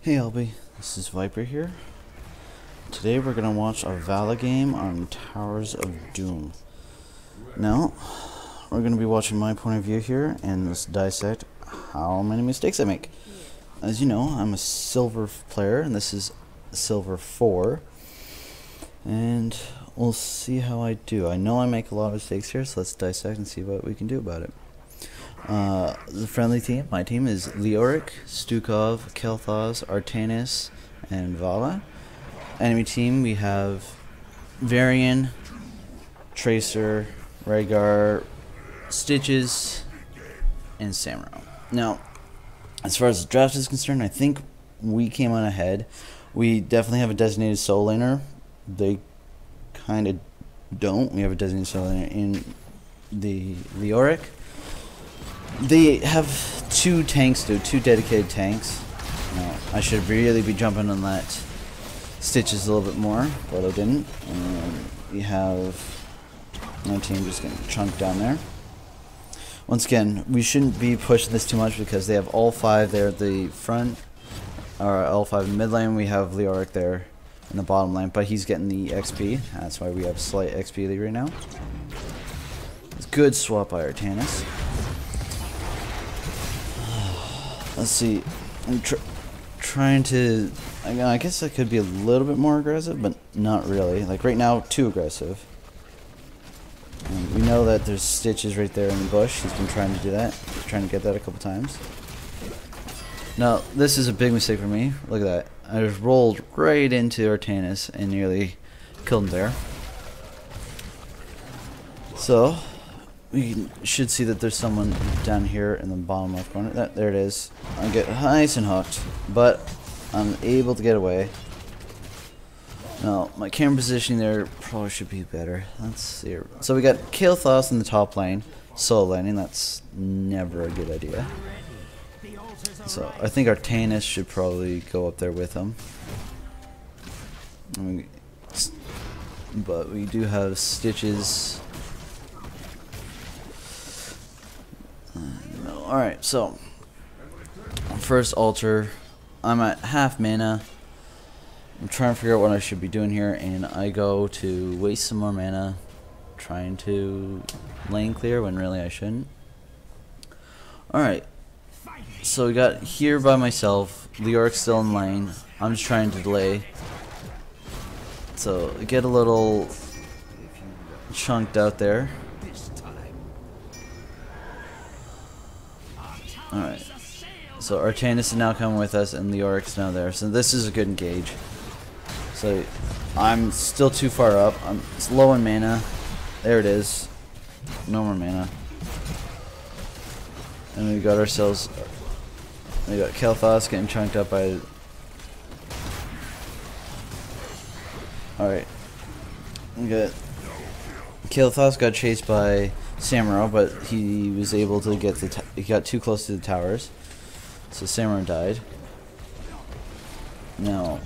Hey Albie, this is Viper here. Today we're going to watch a Valla game on Towers of Doom. Now, we're going to be watching my point of view here and let's dissect how many mistakes I make. As you know, I'm a silver player and this is silver 4. And we'll see how I do. I know I make a lot of mistakes here, so let's dissect and see what we can do about it. The friendly team, my team is Leoric, Stukov, Kel'Thas, Artanis, and Valla. Enemy team, we have Varian, Tracer, Rhaegar, Stitches, and Samuro. Now, as far as the draft is concerned, I think we came on ahead. We definitely have a designated soul laner. They kind of don't. We have a designated soul laner in the Leoric. They have two tanks though, two dedicated tanks. Now, I should really be jumping on that Stitches a little bit more, but I didn't. And we have my team just getting chunked down there. Once again, we shouldn't be pushing this too much because they have all 5 there at the front, or all 5 in the mid lane. We have Leoric there in the bottom lane, but he's getting the XP. That's why we have slight XP lead right now. It's good swap by Artanis. Let's see. I'm trying to. I guess I could be a little bit more aggressive, but not really. Like right now, too aggressive. And we know that there's Stitches right there in the bush. He's been trying to do that. He's trying to get that a couple times. Now, this is a big mistake for me. Look at that. I just rolled right into Artanis and nearly killed him there. So, we should see that there's someone down here in the bottom left corner. There it is. I get nice and hooked, but I'm able to get away. Now, my camera positioning there probably should be better. Let's see. So we got Kel'Thas in the top lane, solo laning. That's never a good idea. So I think Artanis should probably go up there with him. But we do have Stitches. Alright, so first altar, I'm at half mana. I'm trying to figure out what I should be doing here, and I go to waste some more mana trying to lane clear when really I shouldn't. Alright, so we got here by myself, Leoric's still in lane. I'm just trying to delay. So I get a little chunked out there. Alright, so Artanis is now coming with us and Leoric's now there, so this is a good engage. So I'm still too far up, it's low in mana, there it is, no more mana. And we got ourselves, we got Kel'Thas getting chunked up by, alright, we got, Kel'Thas got chased by Samuro, but he was able to get he got too close to the towers, so Samuro died. Now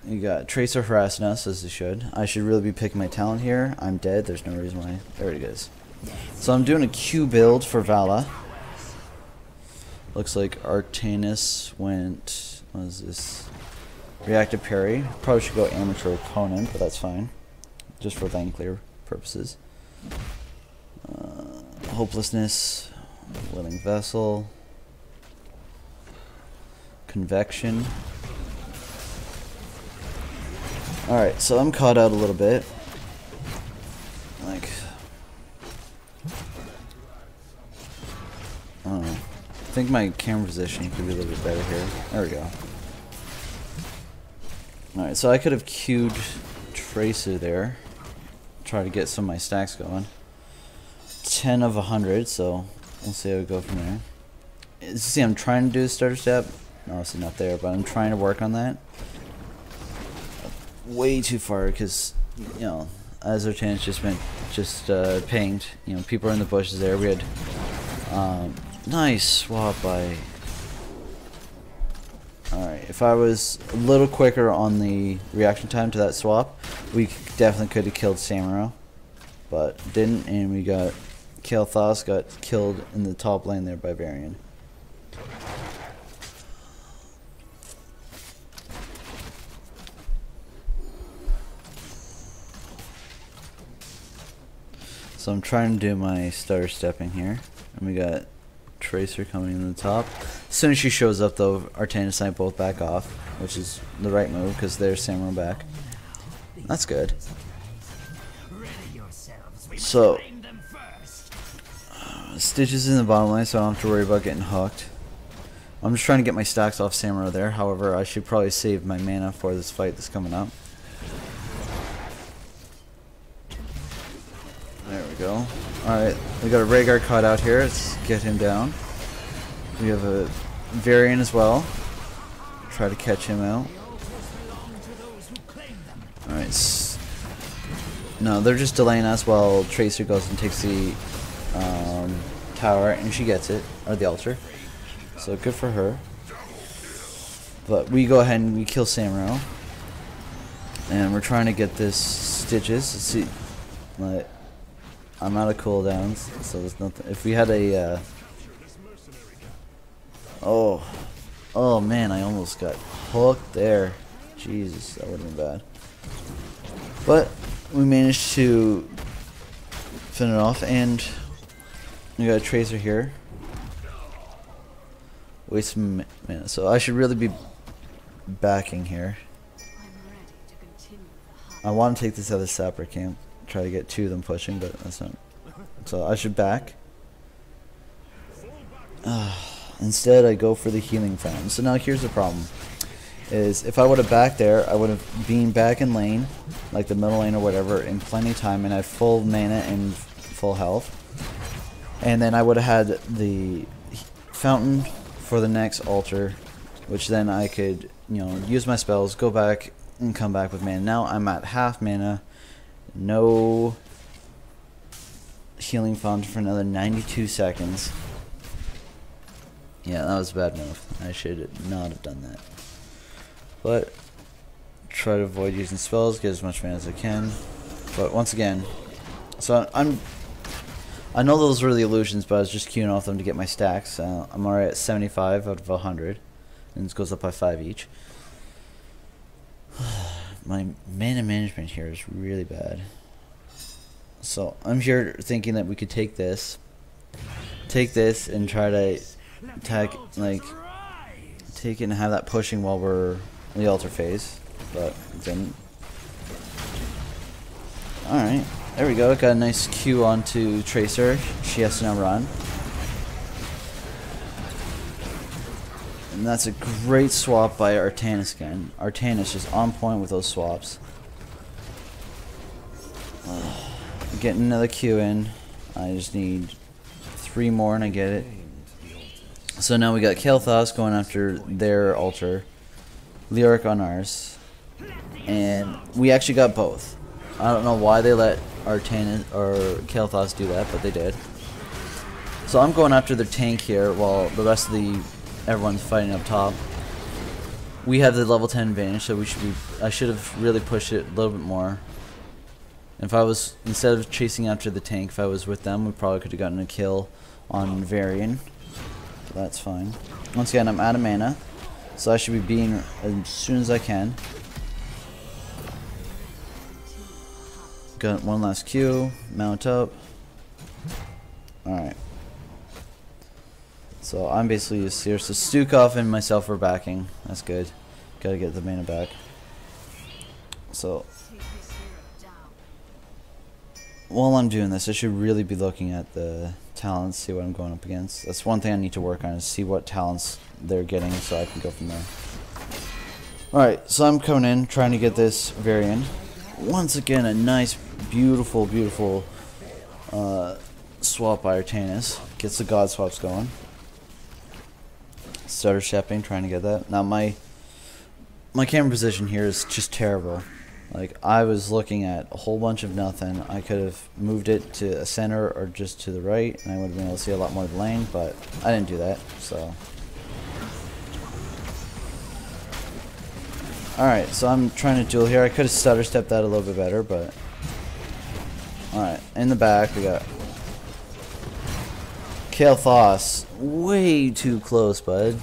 you got Tracer harassing us as he should. I should really be picking my talent here. I'm dead. There's no reason why. There it is. So I'm doing a Q build for Valla. Looks like Artanis went. What is this? Reactive parry. Probably should go amateur opponent, but that's fine, just for lane clear purposes. Hopelessness, Willing Vessel, Convection. Alright, so I'm caught out a little bit. Like, I don't know. I think my camera position could be a little bit better here. There we go. Alright, so I could have queued Tracer there. Try to get some of my stacks going. 10 of 100, so we'll see how we go from there. See, I'm trying to do a starter step. Obviously not there, but I'm trying to work on that. Way too far because, you know, as Artanis just pinged, you know, people are in the bushes there. We had nice swap by. Alright, if I was a little quicker on the reaction time to that swap, we definitely could have killed Samuro, but didn't, and we got Kel'Thas got killed in the top lane there by Varian. So I'm trying to do my stutter stepping here. And we got Tracer coming in the top. As soon as she shows up though, Artanis and I both back off, which is the right move because there's Samurai back. That's good. So Stitches in the bottom lane, so I don't have to worry about getting hooked. I'm just trying to get my stacks off Samurai there. However, I should probably save my mana for this fight that's coming up. There we go. Alright, we got a Rhaegar caught out here. Let's get him down. We have a Varian as well. Try to catch him out. Alright. No, they're just delaying us while Tracer goes and takes the tower, and she gets it, or the altar. So good for her. But we go ahead and we kill Samurai. And we're trying to get this Stitches. Let's see. Like, I'm out of cooldowns, so there's nothing. If we had a oh man, I almost got hooked there. Jesus, that would have been bad. But we managed to finish it off, and we got a Tracer here. Waste some mana, so I should really be backing here. I want to take this other sapper camp, try to get two of them pushing, but that's not. So I should back. Instead, I go for the healing fountain. So now here's the problem: is if I would have backed there, I would have been back in lane, like the middle lane or whatever, in plenty of time, and I had full mana and full health. And then I would have had the fountain for the next altar, which then I could, you know, use my spells, go back, and come back with mana. Now I'm at half mana, no healing fountain for another 92 seconds. Yeah, that was a bad move. I should not have done that. But try to avoid using spells, get as much mana as I can. But once again, so I know those were the illusions, but I was just queuing off them to get my stacks. I'm already at 75 out of 100, and this goes up by 5 each. My mana management here is really bad. So I'm here thinking that we could take this, and try to attack, like, take it and have that pushing while we're in the altar phase, but it didn't. Alright, there we go. Got a nice Q onto Tracer. She has to now run. And that's a great swap by Artanis again. Artanis just on point with those swaps. Getting another Q in. I just need 3 more and I get it. So now we got Kael'thas going after their altar, Lyric on ours, and we actually got both. I don't know why they let Artanis or Kael'thas do that, but they did. So I'm going after the tank here while the rest of everyone's fighting up top. We have the level 10 advantage, so we should be. I should have really pushed it a little bit more. If I was, instead of chasing after the tank, if I was with them, we probably could have gotten a kill on Varian. So that's fine. Once again, I'm out of mana, so I should be being as soon as I can. Got one last Q, mount up. Alright. So I'm basically just here. So Stukov and myself are backing. That's good. Gotta get the mana back. So while I'm doing this, I should really be looking at the talents, see what I'm going up against. That's one thing I need to work on, is see what talents they're getting so I can go from there. Alright, so I'm coming in, trying to get this Varian. Once again, a nice, beautiful, beautiful swap by Artanis. Gets the god swaps going. Stutter stepping, trying to get that. Now my camera position here is just terrible. Like, I was looking at a whole bunch of nothing. I could have moved it to a center or just to the right, and I would have been able to see a lot more of the lane, but I didn't do that, so. Alright, so I'm trying to duel here. I could have stutter stepped that a little bit better, but. Alright, in the back, we got Kael'thas. Way too close, bud.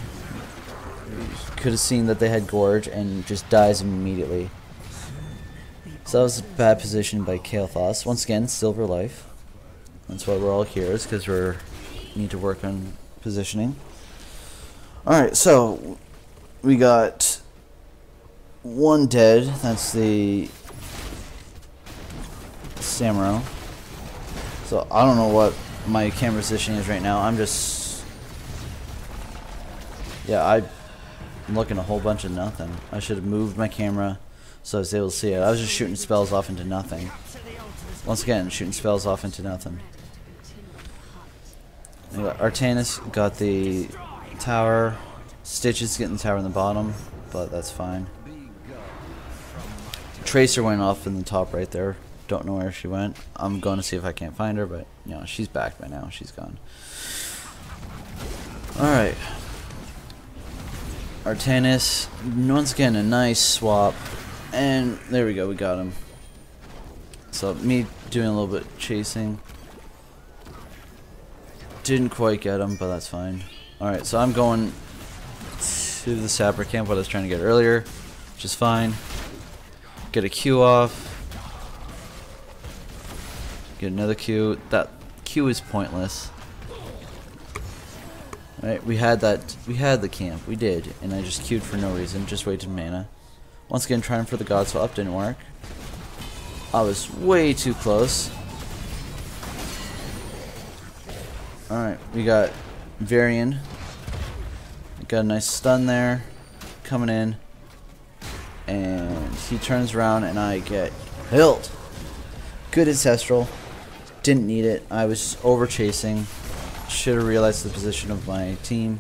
Could have seen that they had Gorge and just dies immediately. So that was a bad position by Kael'thas. Once again, silver life. That's why we're all here, is because we need to work on positioning. Alright, so we got one dead. That's the Samurai. So I don't know what my camera position is right now. I'm just... yeah, I'm looking a whole bunch of nothing. I should have moved my camera so I was able to see it. I was just shooting spells off into nothing. Once again, shooting spells off into nothing. Artanis got the tower. Stitch is getting the tower in the bottom, but that's fine. Tracer went off in the top right there. Don't know where she went. I'm going to see if I can't find her, but you know, she's back by now. She's gone. Alright. Artanis, once again, a nice swap. And there we go, we got him. So, me doing a little bit chasing. Didn't quite get him, but that's fine. Alright, so I'm going to the sapper camp, what I was trying to get earlier, which is fine. Get a Q off. Get another Q. That Q is pointless. Right, we had the camp. We did, and I just queued for no reason. Just wasted mana. Once again, trying for the God Swap didn't work. I was way too close. Alright, we got Varian. Got a nice stun there. Coming in. And he turns around and I get killed. Good Ancestral. Didn't need it. I was over chasing. Should have realized the position of my team.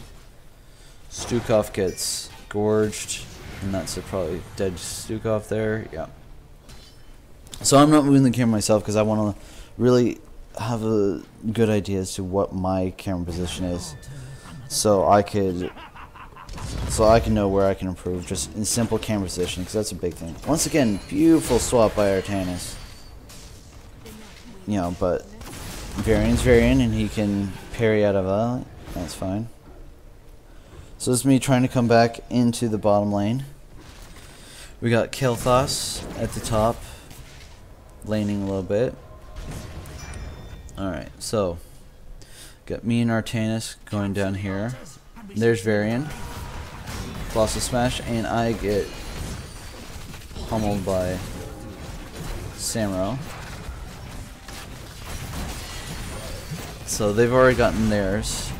Stukov gets gorged. And that's probably dead Stukov there. Yeah. So I'm not moving the camera myself because I want to really have a good idea as to what my camera position is. So I can know where I can improve just in simple camera position, because that's a big thing. Once again, beautiful swap by Artanis. You know, but Varian's Varian, and he can parry out of Valla. That's fine. So this is me trying to come back into the bottom lane. We got Kel'Thas at the top, laning a little bit. Alright, so got me and Artanis going down here. There's Varian. Colossal Smash, and I get pummeled by Samurai. So they've already gotten theirs.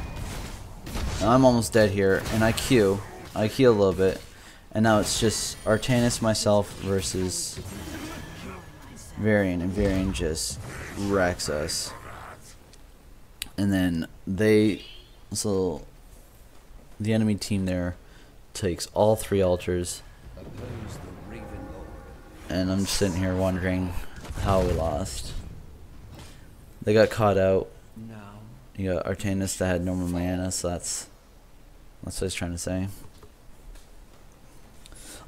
Now I'm almost dead here, and I Q a little bit, and now it's just Artanis, myself versus Varian, and Varian just wrecks us. And then so the enemy team there takes all 3 altars, and I'm just sitting here wondering how we lost. They got caught out. You got Artanis that had no more mana, so that's what I was trying to say.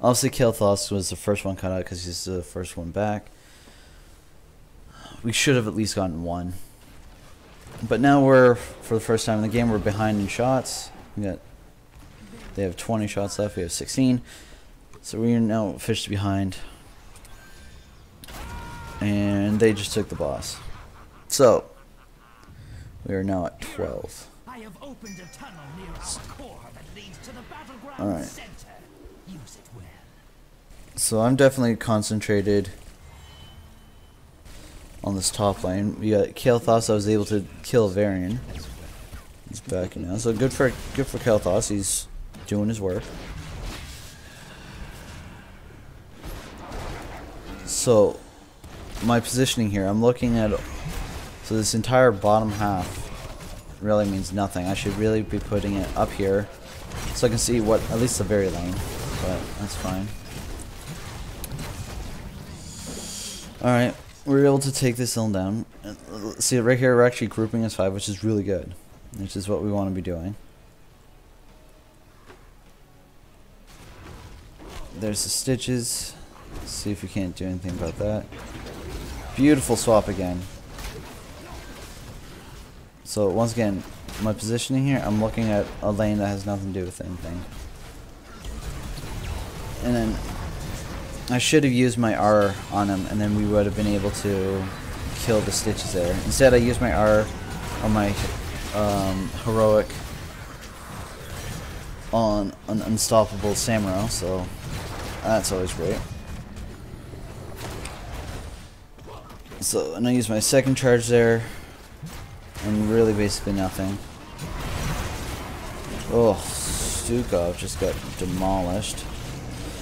Obviously, Kel'Thas was the first one caught out because he's the first one back. We should have at least gotten 1. But now we're, for the first time in the game, we're behind in shots. They have 20 shots left, we have 16. So we are now officially behind. And they just took the boss. So, we are now at 12. I have opened a tunnel near our core that leads to the battleground Alright. center. Use it well. So I'm definitely concentrated on this top lane. We got Kel'Thas. I was able to kill Varian. He's back now, so good for Kel'Thas. He's doing his work. So my positioning here, I'm looking at, so this entire bottom half really means nothing. I should really be putting it up here so I can see what, at least the very lane, but that's fine. Alright, we're able to take this hill down. See, right here we're actually grouping as 5, which is really good, which is what we want to be doing. There's the stitches. Let's see if we can't do anything about that. Beautiful swap again. So once again, my positioning here, I'm looking at a lane that has nothing to do with anything. And then I should have used my R on him, and then we would have been able to kill the Stitches there. Instead, I used my R on my heroic on an unstoppable Samuro, so that's always great. So, and I use my second charge there, and really basically nothing. Oh, Stukov just got demolished.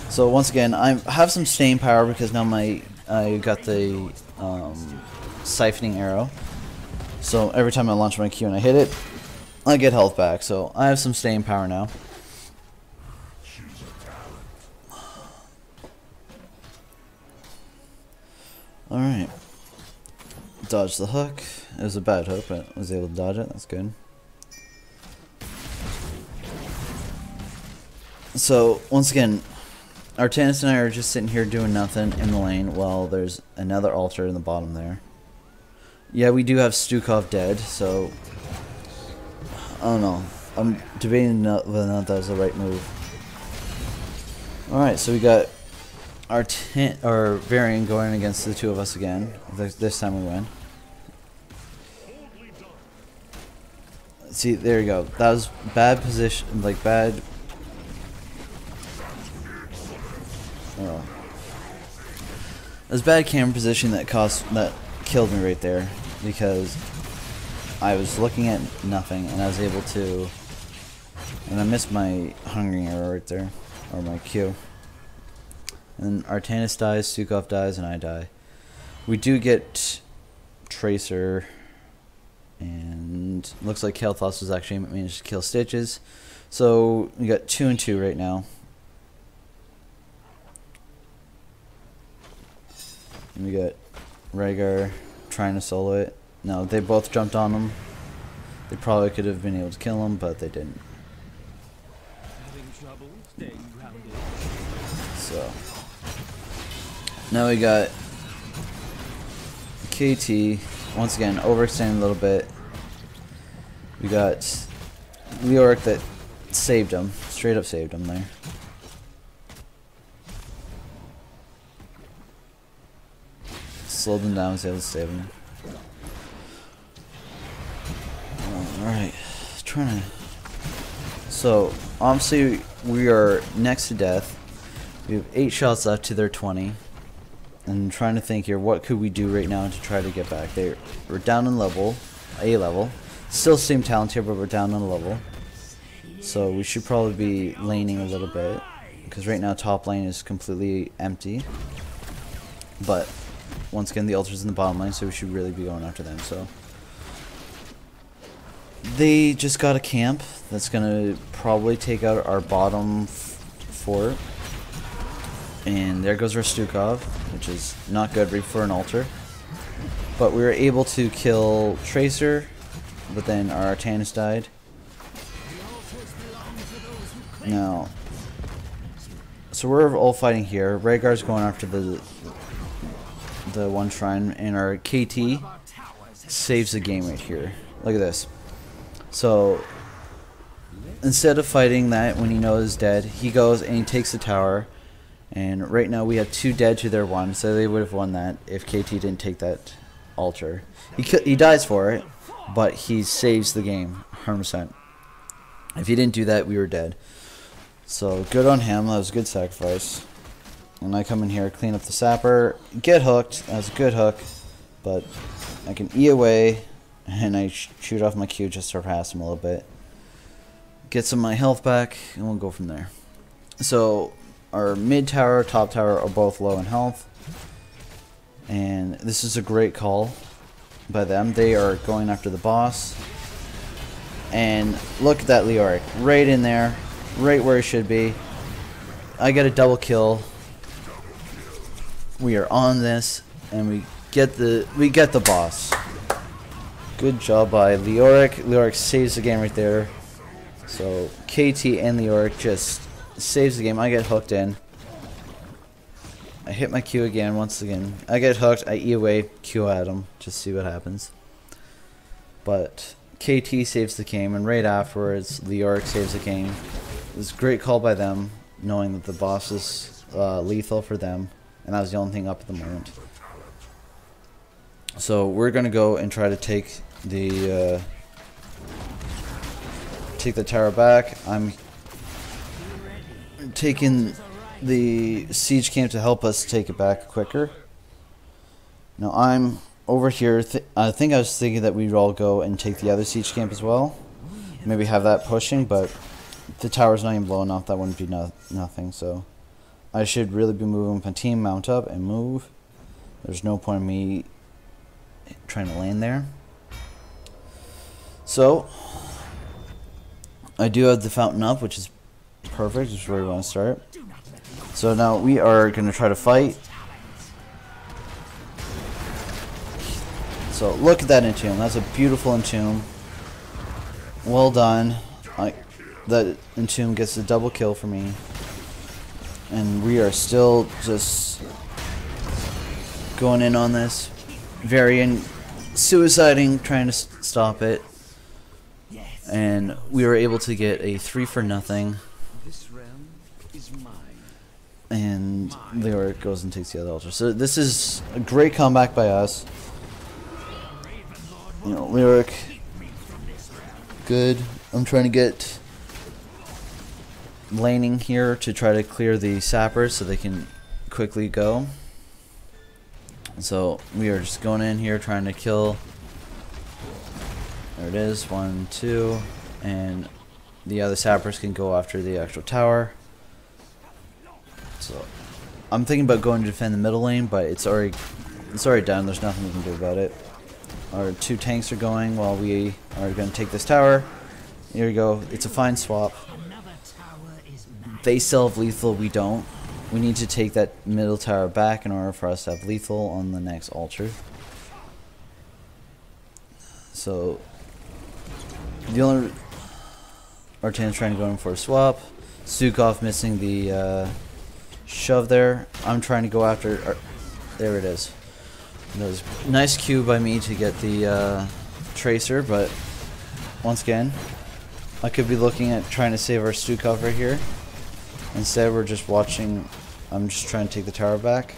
So once again, I have some staying power because now I got the siphoning arrow. So every time I launch my Q and I hit it, I get health back. So I have some staying power now. Alright. Dodge the hook. It was a bad hook, but I was able to dodge it. That's good. So, once again, Artanis and I are just sitting here doing nothing in the lane while there's another altar in the bottom there. Yeah, we do have Stukov dead, so I don't know. I'm debating whether or not that was the right move. Alright, so we got our Varian going against the two of us again. This time we win. See, there you go. That was bad position, like bad. Oh. It was bad camera position that killed me right there because I was looking at nothing and I was able to, and I missed my hungry arrow right there, or my Q. And Artanis dies, Stukov dies, and I die. We do get Tracer, and looks like Kael'thas was actually managed to kill Stitches. So we got 2 and 2 right now. And we got Rhaegar trying to solo it. No, they both jumped on him. They probably could have been able to kill him, but they didn't. So now we got KT once again overextending a little bit. We got Leoric that saved him, straight up saved him there. Slowed him down, was able to save him. Alright, trying to. So obviously we are next to death. We have 8 shots left to their 20. And trying to think here, what could we do right now to try to get back? We're down in level, A level. Still same talent here, but we're down in a level. So we should probably be laning a little bit. Because right now top lane is completely empty. But once again, the altar's in the bottom lane, so we should really be going after them. So they just got a camp that's going to probably take out our bottom fort. And there goes our Stukov, which is not good for an altar. But we were able to kill Tracer, but then our Artanis died. Now, so we're all fighting here. Rhaegar's going after the one shrine, and our KT saves the game right here. Look at this. So instead of fighting that when he knows he's dead, he goes and he takes the tower. And right now we have 2 dead to their 1, so they would have won that if KT didn't take that altar. He dies for it, but he saves the game 100%. If he didn't do that, we were dead. So good on him. That was a good sacrifice. And I come in here, clean up the sapper, get hooked. That was a good hook, but I can E away, and I shoot off my Q just to harass him a little bit. Get some of my health back, and we'll go from there. So our mid tower, top tower are both low in health. And this is a great call by them. They are going after the boss. And look at that Leoric. Right in there. Right where he should be. I get a double kill. We are on this. And we get the boss. Good job by Leoric. Leoric saves the game right there. So KT and Leoric just saves the game. I get hooked in. I hit my Q again once again. I get hooked. I E away, Q at him. Just see what happens. But KT saves the game, and right afterwards, Leoric saves the game. It was a great call by them, knowing that the boss is lethal for them, and that was the only thing up at the moment. So we're gonna go and try to take the tower back. I'm taking the siege camp to help us take it back quicker. Now I'm over here. I think I was thinking that we'd all go and take the other siege camp as well. Maybe have that pushing, but the tower's not even blowing up. That wouldn't be nothing. So I should really be moving with my team, mount up, and move. There's no point in me trying to land there. So I do have the fountain up, which is perfect, which is where we want to start. So now we are going to try to fight. So look at that entomb. That's a beautiful entomb. Well done. That entomb gets a double kill for me. And we are still just going in on this. Suiciding, trying to stop it. And we were able to get a 3-for-0. And Lyric goes and takes the other altar. So this is a great comeback by us. You know, Lyric, good. I'm trying to get laning here to try to clear the sappers so they can quickly go. So we are just going in here trying to kill. There it is, 1, 2, and the other sappers can go after the actual tower. So I'm thinking about going to defend the middle lane, but it's already done. There's nothing we can do about it. Our 2 tanks are going while we are going to take this tower. Here we go. It's a fine swap. They still have lethal. We don't. We need to take that middle tower back in order for us to have lethal on the next altar. So the only Artan's trying to go in for a swap. Stukov missing the shove there. I'm trying to go after. There it is. That was a nice cue by me to get the tracer, but once again, I could be looking at trying to save our Stukov right here. Instead, we're just watching. I'm just trying to take the tower back.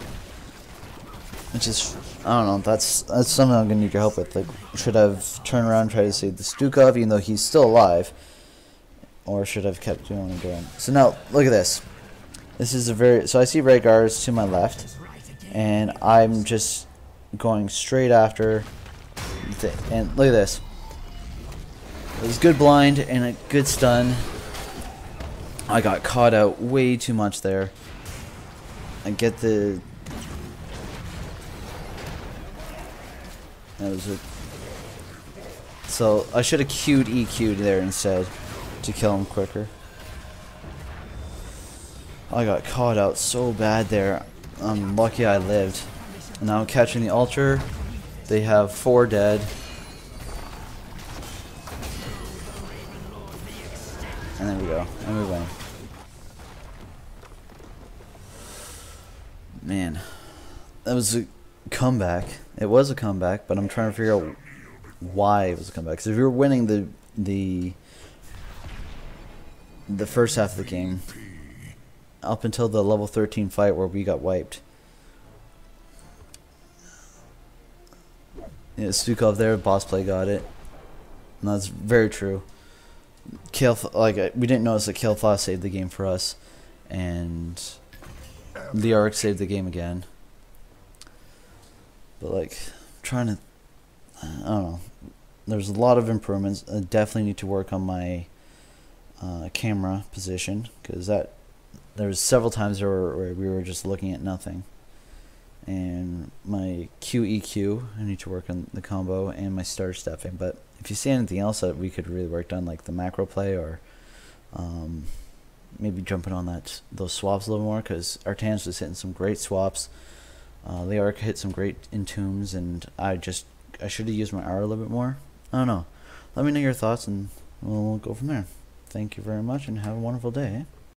Which is, I don't know. That's something I'm gonna need your help with. Like, should I've turned around and tried to save the Stukov, even though he's still alive, or should I've kept doing what I'm doing? So now, look at this. This is a very. So I see red guards to my left, and I'm just going straight after. And look at this. It was good blind and a good stun. I got caught out way too much there. I get the. That was a. So I should have EQ'd there instead to kill him quicker. I got caught out so bad there. I'm lucky I lived. And now I'm catching the altar. They have 4 dead. And there we go. And we win. Man. That was a comeback. It was a comeback, but I'm trying to figure out why it was a comeback. Because if you were winning the first half of the game, up until the level 13 fight where we got wiped. Yeah, Stukov there, boss play got it. And that's very true. We didn't notice that Kael'thas saved the game for us, and Leoric saved the game again. But like, trying to, I don't know. There's a lot of improvements. I definitely need to work on my camera position, because there was several times where we were just looking at nothing. And my QEQ, I need to work on the combo, and my stutter stepping. But if you see anything else that we could really work on, like the macro play, or maybe jumping on those swaps a little more, because Artan's was hitting some great swaps. Leoric hit some great entombs, and I should have used my R a little bit more. I don't know. Let me know your thoughts, and we'll go from there. Thank you very much, and have a wonderful day.